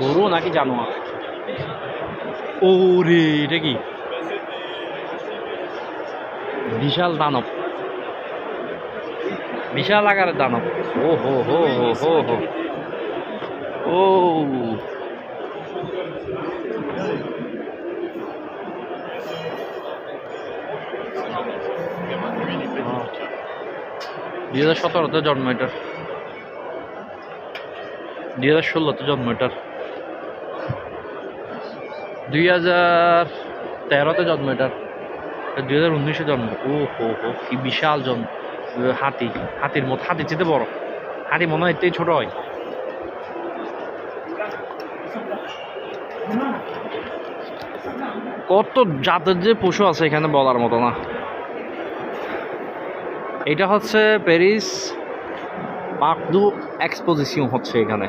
গরু নাকি জানোয়ার? ও রে, এটা কি বিশাল দানব, বিশাল আকারের দানব। ও হো হো হো হো হো। ও দুই 2017-তে জন্ম এটার, 2016-তে জন্ম এটার, 2013-তে জন্ম এটার, 2019-এ জন্ম। ও হো হো, কি বিশাল জন্ম। হাতি, হাতির মতো, হাতির চেয়ে বড়। হাতি মনে হয় এতেই ছোট হয়। কত জাতের যে পশু আছে এখানে বলার মতো না। এটা হচ্ছে প্যারিস পার্ক দু এক্সপোজিশন হচ্ছে এখানে।